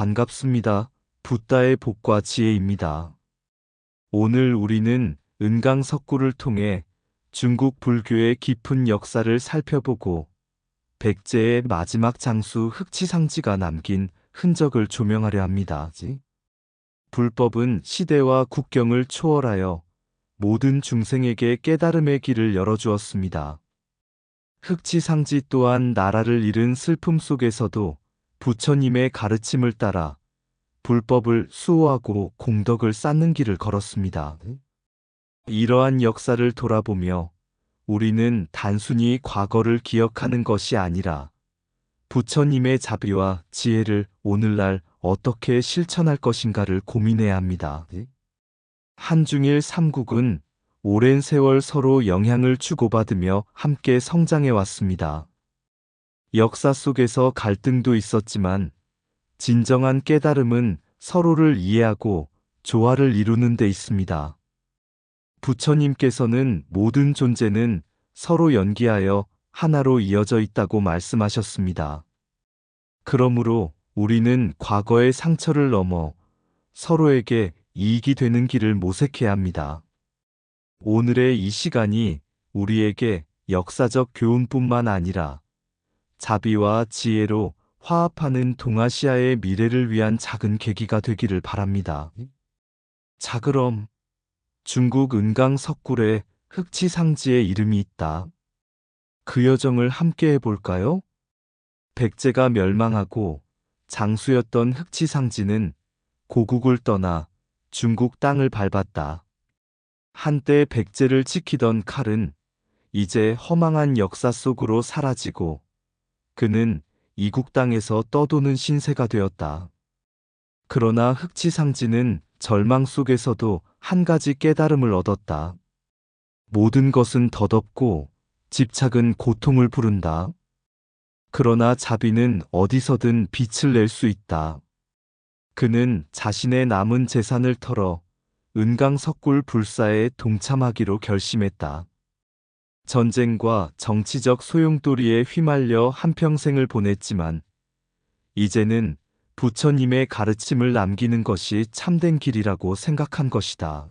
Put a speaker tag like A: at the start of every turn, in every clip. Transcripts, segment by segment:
A: 반갑습니다. 붓다의 복과 지혜입니다. 오늘 우리는 은강석굴을 통해 중국 불교의 깊은 역사를 살펴보고 백제의 마지막 장수 흑치상지가 남긴 흔적을 조명하려 합니다. 불법은 시대와 국경을 초월하여 모든 중생에게 깨달음의 길을 열어주었습니다. 흑치상지 또한 나라를 잃은 슬픔 속에서도 부처님의 가르침을 따라 불법을 수호하고 공덕을 쌓는 길을 걸었습니다. 이러한 역사를 돌아보며 우리는 단순히 과거를 기억하는 것이 아니라 부처님의 자비와 지혜를 오늘날 어떻게 실천할 것인가를 고민해야 합니다. 한중일 삼국은 오랜 세월 서로 영향을 주고받으며 함께 성장해 왔습니다. 역사 속에서 갈등도 있었지만 진정한 깨달음은 서로를 이해하고 조화를 이루는 데 있습니다. 부처님께서는 모든 존재는 서로 연기하여 하나로 이어져 있다고 말씀하셨습니다. 그러므로 우리는 과거의 상처를 넘어 서로에게 이익이 되는 길을 모색해야 합니다. 오늘의 이 시간이 우리에게 역사적 교훈뿐만 아니라 자비와 지혜로 화합하는 동아시아의 미래를 위한 작은 계기가 되기를 바랍니다. 자, 그럼 중국 은강석굴에 흑치상지의 이름이 있다. 그 여정을 함께 해볼까요? 백제가 멸망하고 장수였던 흑치상지는 고국을 떠나 중국 땅을 밟았다. 한때 백제를 지키던 칼은 이제 허망한 역사 속으로 사라지고 그는 이국 땅에서 떠도는 신세가 되었다. 그러나 흑치상지는 절망 속에서도 한 가지 깨달음을 얻었다. 모든 것은 덧없고 집착은 고통을 부른다. 그러나 자비는 어디서든 빛을 낼 수 있다. 그는 자신의 남은 재산을 털어 은강석굴 불사에 동참하기로 결심했다. 전쟁과 정치적 소용돌이에 휘말려 한평생을 보냈지만 이제는 부처님의 가르침을 남기는 것이 참된 길이라고 생각한 것이다.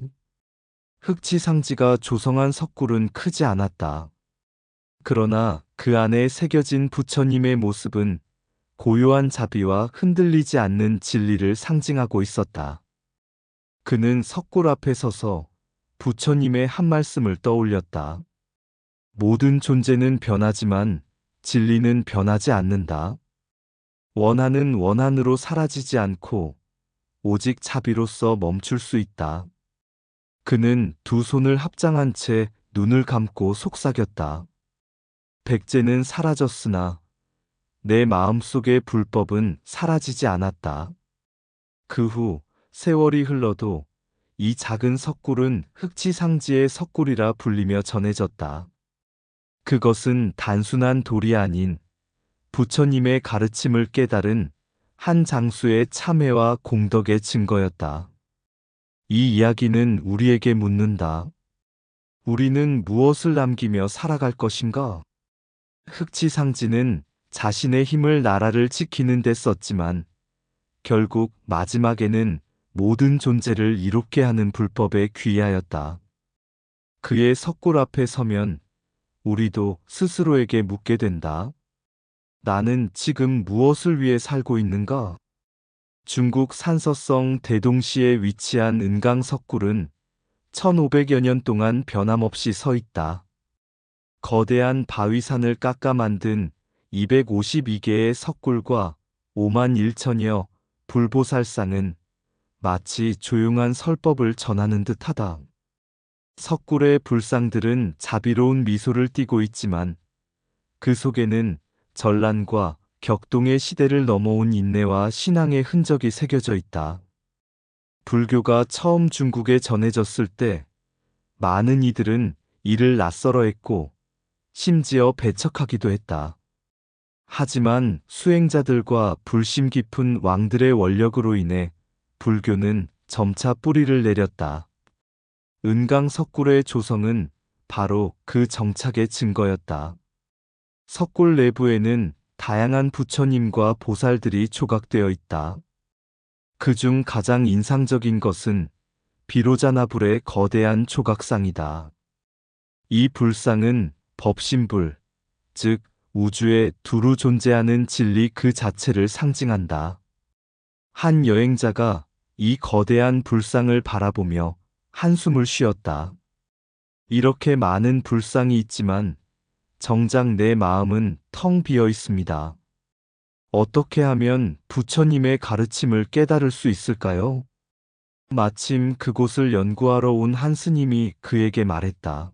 A: 흑치상지가 조성한 석굴은 크지 않았다. 그러나 그 안에 새겨진 부처님의 모습은 고요한 자비와 흔들리지 않는 진리를 상징하고 있었다. 그는 석굴 앞에 서서 부처님의 한 말씀을 떠올렸다. 모든 존재는 변하지만 진리는 변하지 않는다. 원한은 원한으로 사라지지 않고 오직 자비로서 멈출 수 있다. 그는 두 손을 합장한 채 눈을 감고 속삭였다. 백제는 사라졌으나 내 마음속의 불법은 사라지지 않았다. 그 후 세월이 흘러도 이 작은 석굴은 흑치상지의 석굴이라 불리며 전해졌다. 그것은 단순한 돌이 아닌 부처님의 가르침을 깨달은 한 장수의 참회와 공덕의 증거였다. 이 이야기는 우리에게 묻는다. 우리는 무엇을 남기며 살아갈 것인가? 흑치상지는 자신의 힘을 나라를 지키는 데 썼지만 결국 마지막에는 모든 존재를 이롭게 하는 불법에 귀하였다. 그의 석굴 앞에 서면 우리도 스스로에게 묻게 된다. 나는 지금 무엇을 위해 살고 있는가? 중국 산서성 대동시에 위치한 은강석굴은 1500여 년 동안 변함없이 서 있다. 거대한 바위산을 깎아 만든 252개의 석굴과 5만 1천여 불보살상은 마치 조용한 설법을 전하는 듯하다. 석굴의 불상들은 자비로운 미소를 띠고 있지만 그 속에는 전란과 격동의 시대를 넘어온 인내와 신앙의 흔적이 새겨져 있다. 불교가 처음 중국에 전해졌을 때 많은 이들은 이를 낯설어 했고 심지어 배척하기도 했다. 하지만 수행자들과 불심 깊은 왕들의 원력으로 인해 불교는 점차 뿌리를 내렸다. 은강석굴의 조성은 바로 그 정착의 증거였다. 석굴 내부에는 다양한 부처님과 보살들이 조각되어 있다. 그중 가장 인상적인 것은 비로자나불의 거대한 조각상이다. 이 불상은 법신불, 즉 우주에 두루 존재하는 진리 그 자체를 상징한다. 한 여행자가 이 거대한 불상을 바라보며 한숨을 쉬었다. 이렇게 많은 불상이 있지만 정작 내 마음은 텅 비어 있습니다. 어떻게 하면 부처님의 가르침을 깨달을 수 있을까요? 마침 그곳을 연구하러 온 한 스님이 그에게 말했다.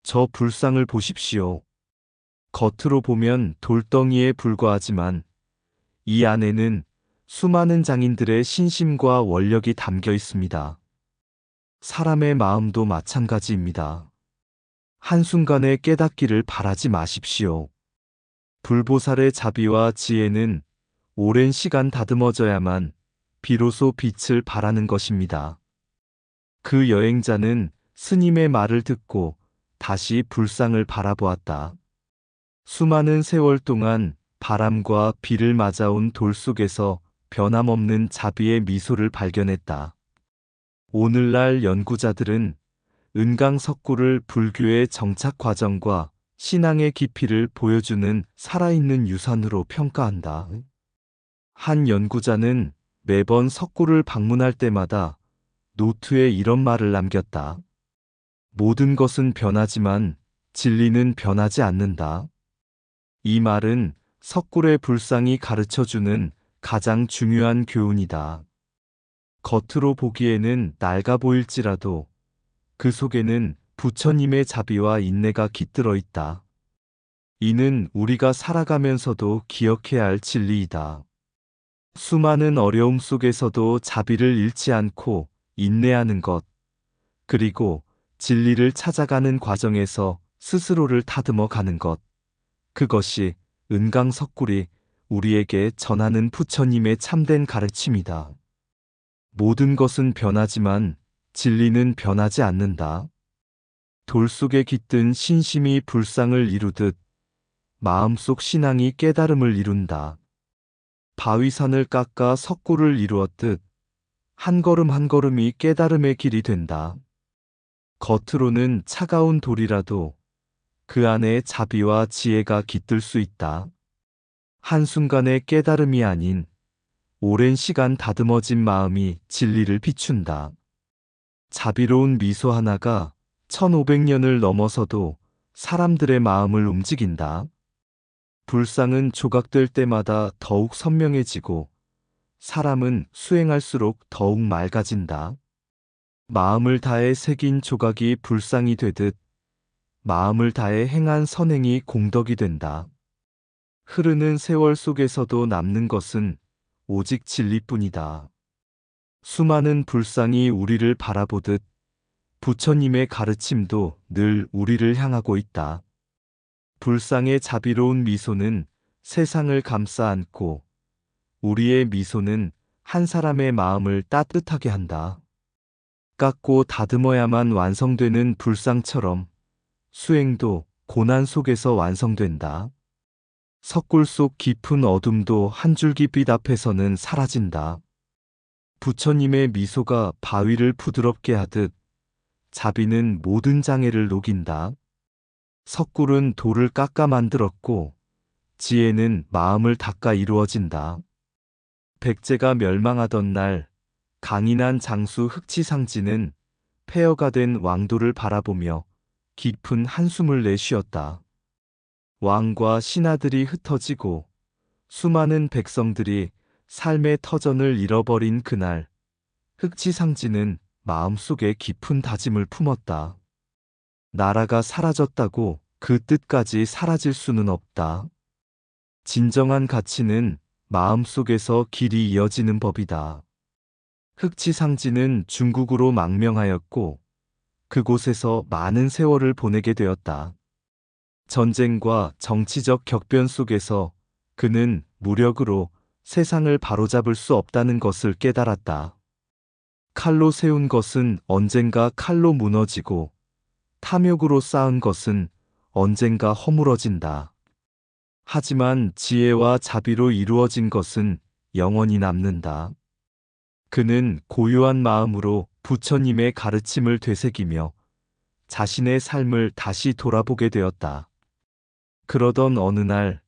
A: 저 불상을 보십시오. 겉으로 보면 돌덩이에 불과하지만 이 안에는 수많은 장인들의 신심과 원력이 담겨 있습니다. 사람의 마음도 마찬가지입니다. 한순간에 깨닫기를 바라지 마십시오. 불보살의 자비와 지혜는 오랜 시간 다듬어져야만 비로소 빛을 발하는 것입니다. 그 여행자는 스님의 말을 듣고 다시 불상을 바라보았다. 수많은 세월 동안 바람과 비를 맞아온 돌 속에서 변함없는 자비의 미소를 발견했다. 오늘날 연구자들은 은강석굴을 불교의 정착 과정과 신앙의 깊이를 보여주는 살아있는 유산으로 평가한다. 한 연구자는 매번 석굴을 방문할 때마다 노트에 이런 말을 남겼다. 모든 것은 변하지만 진리는 변하지 않는다. 이 말은 석굴의 불상이 가르쳐주는 가장 중요한 교훈이다. 겉으로 보기에는 낡아 보일지라도 그 속에는 부처님의 자비와 인내가 깃들어 있다. 이는 우리가 살아가면서도 기억해야 할 진리이다. 수많은 어려움 속에서도 자비를 잃지 않고 인내하는 것, 그리고 진리를 찾아가는 과정에서 스스로를 다듬어 가는 것, 그것이 은강석굴이 우리에게 전하는 부처님의 참된 가르침이다. 모든 것은 변하지만 진리는 변하지 않는다. 돌 속에 깃든 신심이 불상을 이루듯 마음속 신앙이 깨달음을 이룬다. 바위산을 깎아 석굴을 이루었듯 한 걸음 한 걸음이 깨달음의 길이 된다. 겉으로는 차가운 돌이라도 그 안에 자비와 지혜가 깃들 수 있다. 한순간의 깨달음이 아닌 오랜 시간 다듬어진 마음이 진리를 비춘다. 자비로운 미소 하나가 1500년을 넘어서도 사람들의 마음을 움직인다. 불상은 조각될 때마다 더욱 선명해지고 사람은 수행할수록 더욱 맑아진다. 마음을 다해 새긴 조각이 불상이 되듯 마음을 다해 행한 선행이 공덕이 된다. 흐르는 세월 속에서도 남는 것은 오직 진리뿐이다. 수많은 불상이 우리를 바라보듯 부처님의 가르침도 늘 우리를 향하고 있다. 불상의 자비로운 미소는 세상을 감싸 안고 우리의 미소는 한 사람의 마음을 따뜻하게 한다. 깎고 다듬어야만 완성되는 불상처럼 수행도 고난 속에서 완성된다. 석굴 속 깊은 어둠도 한 줄기 빛 앞에서는 사라진다. 부처님의 미소가 바위를 부드럽게 하듯 자비는 모든 장애를 녹인다. 석굴은 돌을 깎아 만들었고 지혜는 마음을 닦아 이루어진다. 백제가 멸망하던 날 강인한 장수 흑치상지는 폐허가 된 왕도를 바라보며 깊은 한숨을 내쉬었다. 왕과 신하들이 흩어지고 수많은 백성들이 삶의 터전을 잃어버린 그날, 흑치상지는 마음속에 깊은 다짐을 품었다. 나라가 사라졌다고 그 뜻까지 사라질 수는 없다. 진정한 가치는 마음속에서 길이 이어지는 법이다. 흑치상지는 중국으로 망명하였고 그곳에서 많은 세월을 보내게 되었다. 전쟁과 정치적 격변 속에서 그는 무력으로 세상을 바로잡을 수 없다는 것을 깨달았다. 칼로 세운 것은 언젠가 칼로 무너지고 탐욕으로 쌓은 것은 언젠가 허물어진다. 하지만 지혜와 자비로 이루어진 것은 영원히 남는다. 그는 고요한 마음으로 부처님의 가르침을 되새기며 자신의 삶을 다시 돌아보게 되었다. 그러던 어느 날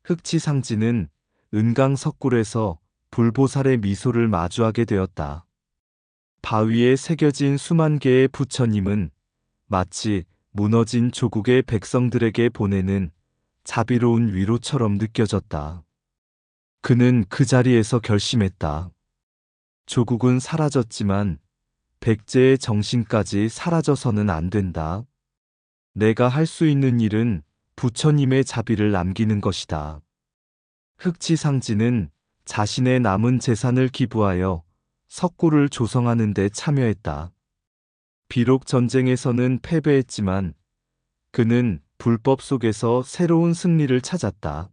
A: 흑치상지는 은강석굴에서 불보살의 미소를 마주하게 되었다. 바위에 새겨진 수만 개의 부처님은 마치 무너진 조국의 백성들에게 보내는 자비로운 위로처럼 느껴졌다. 그는 그 자리에서 결심했다. 조국은 사라졌지만 백제의 정신까지 사라져서는 안 된다. 내가 할 수 있는 일은 부처님의 자비를 남기는 것이다. 흑치상지는 자신의 남은 재산을 기부하여 석굴을 조성하는 데 참여했다. 비록 전쟁에서는 패배했지만 그는 불법 속에서 새로운 승리를 찾았다.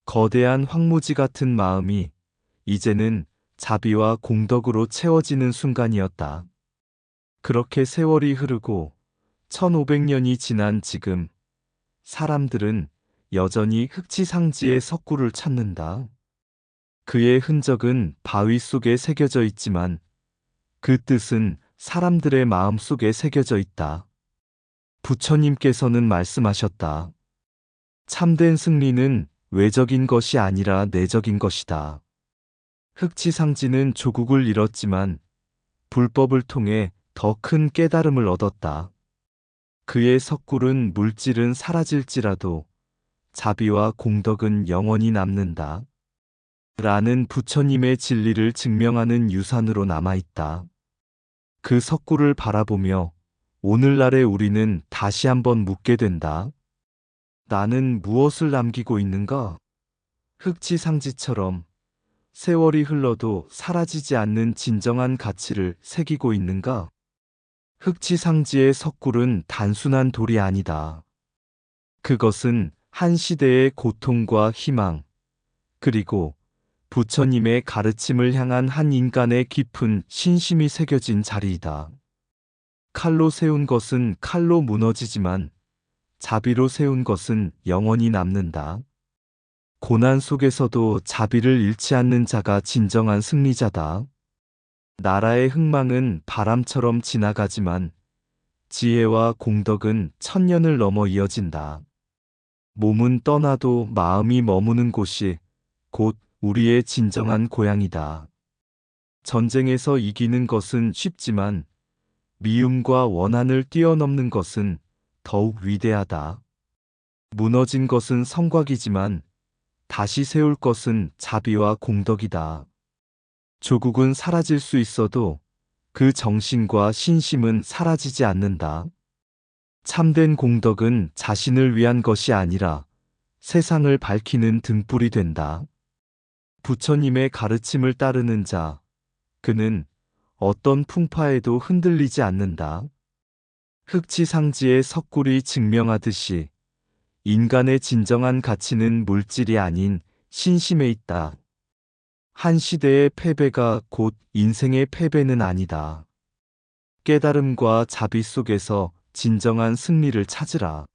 A: 거대한 황무지 같은 마음이 이제는 자비와 공덕으로 채워지는 순간이었다. 그렇게 세월이 흐르고 1500년이 지난 지금 사람들은 여전히 흑치상지의 석굴을 찾는다. 그의 흔적은 바위 속에 새겨져 있지만 그 뜻은 사람들의 마음 속에 새겨져 있다. 부처님께서는 말씀하셨다. 참된 승리는 외적인 것이 아니라 내적인 것이다. 흑치상지는 조국을 잃었지만 불법을 통해 더 큰 깨달음을 얻었다. 그의 석굴은 물질은 사라질지라도 자비와 공덕은 영원히 남는다. 라는 부처님의 진리를 증명하는 유산으로 남아있다. 그 석굴을 바라보며 오늘날의 우리는 다시 한번 묻게 된다. 나는 무엇을 남기고 있는가? 흑치상지처럼 세월이 흘러도 사라지지 않는 진정한 가치를 새기고 있는가? 흑치상지의 석굴은 단순한 돌이 아니다. 그것은 한 시대의 고통과 희망, 그리고 부처님의 가르침을 향한 한 인간의 깊은 신심이 새겨진 자리이다. 칼로 세운 것은 칼로 무너지지만 자비로 세운 것은 영원히 남는다. 고난 속에서도 자비를 잃지 않는 자가 진정한 승리자다. 나라의 흥망은 바람처럼 지나가지만 지혜와 공덕은 천년을 넘어 이어진다. 몸은 떠나도 마음이 머무는 곳이 곧 우리의 진정한 고향이다. 전쟁에서 이기는 것은 쉽지만 미움과 원한을 뛰어넘는 것은 더욱 위대하다. 무너진 것은 성곽이지만 다시 세울 것은 자비와 공덕이다. 조국은 사라질 수 있어도 그 정신과 신심은 사라지지 않는다. 참된 공덕은 자신을 위한 것이 아니라 세상을 밝히는 등불이 된다. 부처님의 가르침을 따르는 자, 그는 어떤 풍파에도 흔들리지 않는다. 흑치상지의 석굴이 증명하듯이 인간의 진정한 가치는 물질이 아닌 신심에 있다. 한 시대의 패배가 곧 인생의 패배는 아니다. 깨달음과 자비 속에서 진정한 승리를 찾으라.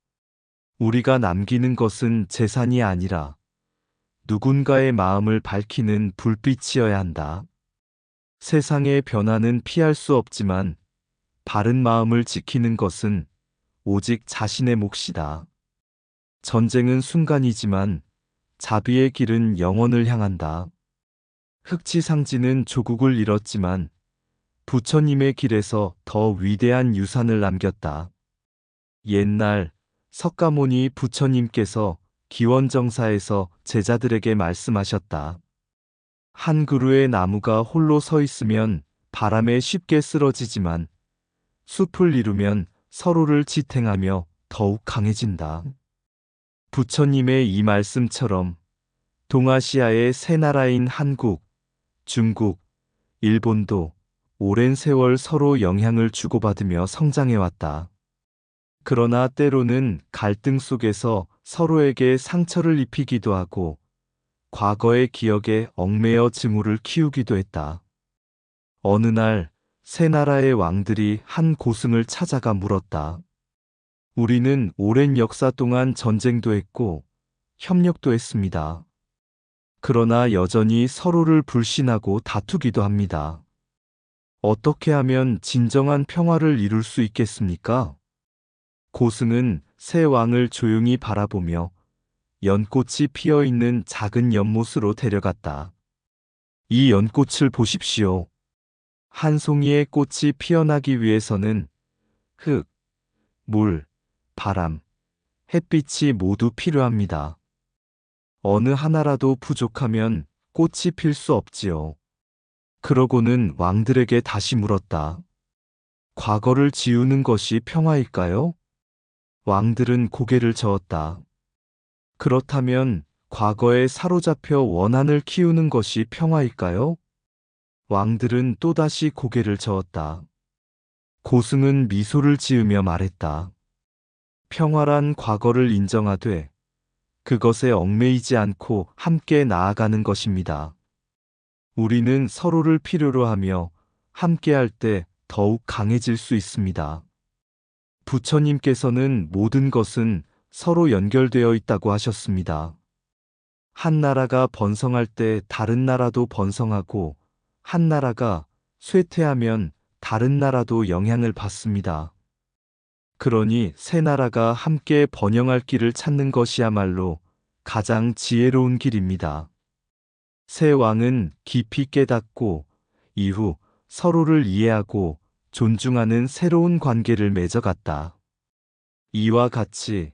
A: 우리가 남기는 것은 재산이 아니라 누군가의 마음을 밝히는 불빛이어야 한다. 세상의 변화는 피할 수 없지만 바른 마음을 지키는 것은 오직 자신의 몫이다. 전쟁은 순간이지만 자비의 길은 영원을 향한다. 흑치상지는 조국을 잃었지만 부처님의 길에서 더 위대한 유산을 남겼다. 옛날 석가모니 부처님께서 기원정사에서 제자들에게 말씀하셨다. 한 그루의 나무가 홀로 서 있으면 바람에 쉽게 쓰러지지만 숲을 이루면 서로를 지탱하며 더욱 강해진다. 부처님의 이 말씀처럼 동아시아의 세 나라인 한국, 중국, 일본도 오랜 세월 서로 영향을 주고받으며 성장해왔다. 그러나 때로는 갈등 속에서 서로에게 상처를 입히기도 하고 과거의 기억에 얽매여 증오를 키우기도 했다. 어느 날 세 나라의 왕들이 한 고승을 찾아가 물었다. 우리는 오랜 역사 동안 전쟁도 했고 협력도 했습니다. 그러나 여전히 서로를 불신하고 다투기도 합니다. 어떻게 하면 진정한 평화를 이룰 수 있겠습니까? 고승은 새 왕을 조용히 바라보며 연꽃이 피어 있는 작은 연못으로 데려갔다. 이 연꽃을 보십시오. 한 송이의 꽃이 피어나기 위해서는 흙, 물, 바람, 햇빛이 모두 필요합니다. 어느 하나라도 부족하면 꽃이 필 수 없지요. 그러고는 왕들에게 다시 물었다. 과거를 지우는 것이 평화일까요? 왕들은 고개를 저었다. 그렇다면 과거에 사로잡혀 원한을 키우는 것이 평화일까요? 왕들은 또다시 고개를 저었다. 고승은 미소를 지으며 말했다. 평화란 과거를 인정하되 그것에 얽매이지 않고 함께 나아가는 것입니다. 우리는 서로를 필요로 하며 함께할 때 더욱 강해질 수 있습니다. 부처님께서는 모든 것은 서로 연결되어 있다고 하셨습니다. 한 나라가 번성할 때 다른 나라도 번성하고 한 나라가 쇠퇴하면 다른 나라도 영향을 받습니다. 그러니 새 나라가 함께 번영할 길을 찾는 것이야말로 가장 지혜로운 길입니다. 새 왕은 깊이 깨닫고 이후 서로를 이해하고 존중하는 새로운 관계를 맺어갔다. 이와 같이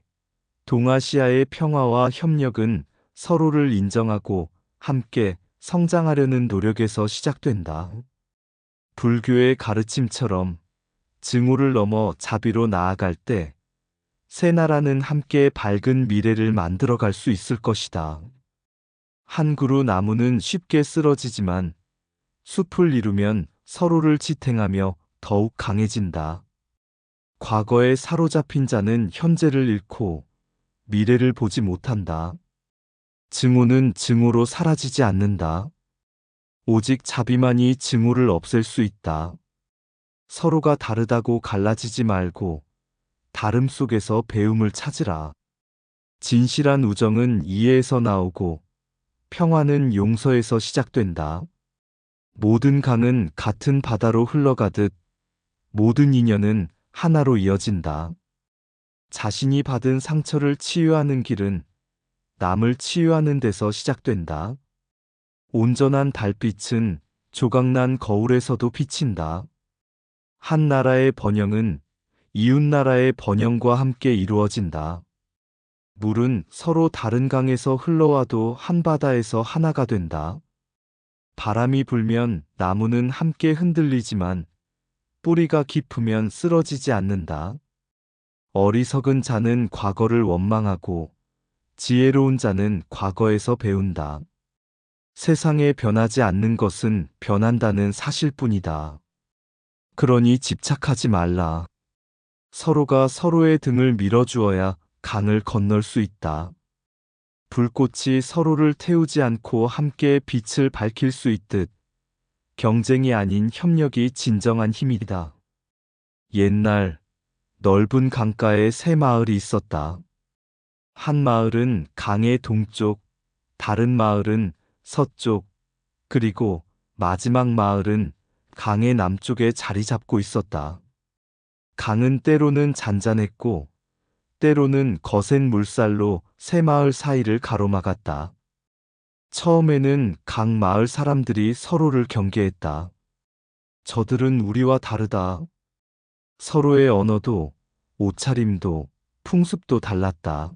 A: 동아시아의 평화와 협력은 서로를 인정하고 함께 성장하려는 노력에서 시작된다. 불교의 가르침처럼 증오를 넘어 자비로 나아갈 때 새 나라는 함께 밝은 미래를 만들어갈 수 있을 것이다. 한 그루 나무는 쉽게 쓰러지지만 숲을 이루면 서로를 지탱하며 더욱 강해진다. 과거에 사로잡힌 자는 현재를 잃고 미래를 보지 못한다. 증오는 증오로 사라지지 않는다. 오직 자비만이 증오를 없앨 수 있다. 서로가 다르다고 갈라지지 말고 다름 속에서 배움을 찾으라. 진실한 우정은 이해에서 나오고 평화는 용서에서 시작된다. 모든 강은 같은 바다로 흘러가듯 모든 인연은 하나로 이어진다. 자신이 받은 상처를 치유하는 길은 남을 치유하는 데서 시작된다. 온전한 달빛은 조각난 거울에서도 비친다. 한 나라의 번영은 이웃 나라의 번영과 함께 이루어진다. 물은 서로 다른 강에서 흘러와도 한 바다에서 하나가 된다. 바람이 불면 나무는 함께 흔들리지만 뿌리가 깊으면 쓰러지지 않는다. 어리석은 자는 과거를 원망하고 지혜로운 자는 과거에서 배운다. 세상에 변하지 않는 것은 변한다는 사실뿐이다. 그러니 집착하지 말라. 서로가 서로의 등을 밀어주어야 강을 건널 수 있다. 불꽃이 서로를 태우지 않고 함께 빛을 밝힐 수 있듯 경쟁이 아닌 협력이 진정한 힘이다. 옛날 넓은 강가에 세 마을이 있었다. 한 마을은 강의 동쪽, 다른 마을은 서쪽, 그리고 마지막 마을은 강의 남쪽에 자리 잡고 있었다. 강은 때로는 잔잔했고 때로는 거센 물살로 새 마을 사이를 가로막았다. 처음에는 각 마을 사람들이 서로를 경계했다. 저들은 우리와 다르다. 서로의 언어도 옷차림도 풍습도 달랐다.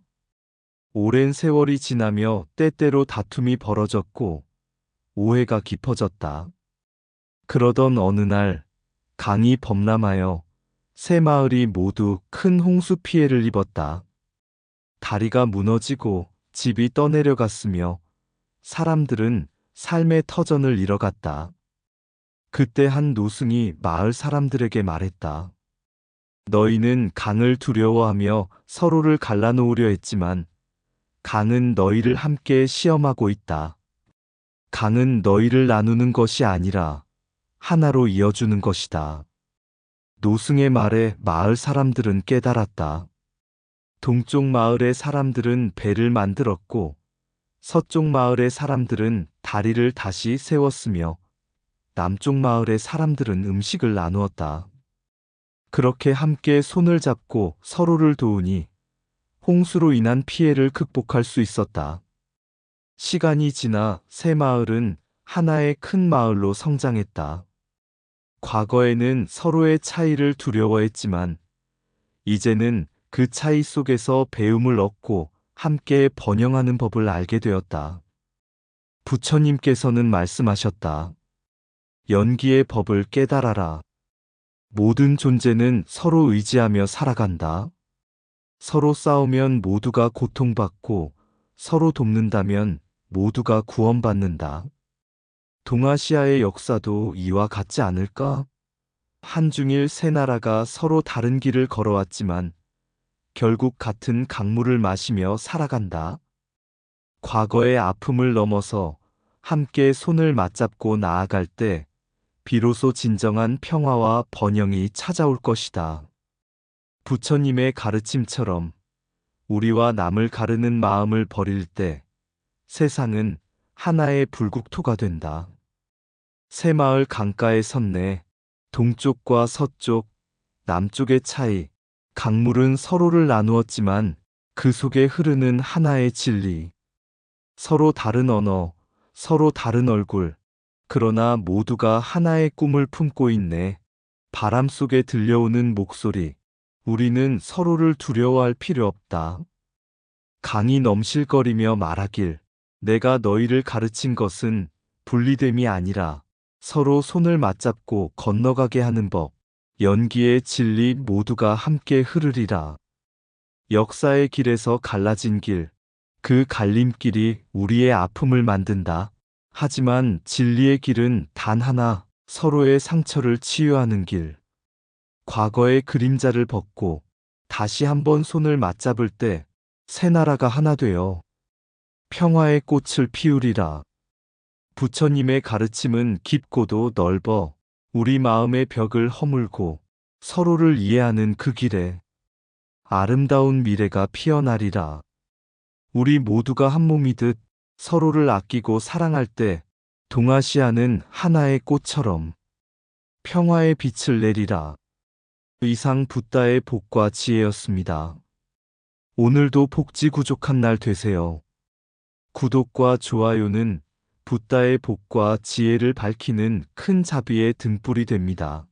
A: 오랜 세월이 지나며 때때로 다툼이 벌어졌고 오해가 깊어졌다. 그러던 어느 날 강이 범람하여 세 마을이 모두 큰 홍수 피해를 입었다. 다리가 무너지고 집이 떠내려갔으며 사람들은 삶의 터전을 잃어갔다. 그때 한 노승이 마을 사람들에게 말했다. 너희는 강을 두려워하며 서로를 갈라놓으려 했지만 강은 너희를 함께 시험하고 있다. 강은 너희를 나누는 것이 아니라 하나로 이어주는 것이다. 노승의 말에 마을 사람들은 깨달았다. 동쪽 마을의 사람들은 배를 만들었고 서쪽 마을의 사람들은 다리를 다시 세웠으며 남쪽 마을의 사람들은 음식을 나누었다. 그렇게 함께 손을 잡고 서로를 도우니 홍수로 인한 피해를 극복할 수 있었다. 시간이 지나 새 마을은 하나의 큰 마을로 성장했다. 과거에는 서로의 차이를 두려워했지만 이제는 그 차이 속에서 배움을 얻고 함께 번영하는 법을 알게 되었다. 부처님께서는 말씀하셨다. 연기의 법을 깨달아라. 모든 존재는 서로 의지하며 살아간다. 서로 싸우면 모두가 고통받고 서로 돕는다면 모두가 구원받는다. 동아시아의 역사도 이와 같지 않을까? 한중일 세 나라가 서로 다른 길을 걸어왔지만 결국 같은 강물을 마시며 살아간다. 과거의 아픔을 넘어서 함께 손을 맞잡고 나아갈 때 비로소 진정한 평화와 번영이 찾아올 것이다. 부처님의 가르침처럼 우리와 남을 가르는 마음을 버릴 때 세상은 하나의 불국토가 된다. 새마을 강가에 섰네. 동쪽과 서쪽, 남쪽의 차이, 강물은 서로를 나누었지만 그 속에 흐르는 하나의 진리. 서로 다른 언어, 서로 다른 얼굴, 그러나 모두가 하나의 꿈을 품고 있네. 바람 속에 들려오는 목소리. 우리는 서로를 두려워할 필요 없다. 강이 넘실거리며 말하길. 내가 너희를 가르친 것은 분리됨이 아니라 서로 손을 맞잡고 건너가게 하는 법. 연기의 진리 모두가 함께 흐르리라. 역사의 길에서 갈라진 길. 그 갈림길이 우리의 아픔을 만든다. 하지만 진리의 길은 단 하나, 서로의 상처를 치유하는 길. 과거의 그림자를 벗고 다시 한번 손을 맞잡을 때 새 나라가 하나 되어 평화의 꽃을 피우리라. 부처님의 가르침은 깊고도 넓어 우리 마음의 벽을 허물고 서로를 이해하는 그 길에 아름다운 미래가 피어나리라. 우리 모두가 한 몸이듯 서로를 아끼고 사랑할 때 동아시아는 하나의 꽃처럼 평화의 빛을 내리라. 이상 붓다의 복과 지혜였습니다. 오늘도 복지구족한 날 되세요. 구독과 좋아요는 붓다의 복과 지혜를 밝히는 큰 자비의 등불이 됩니다.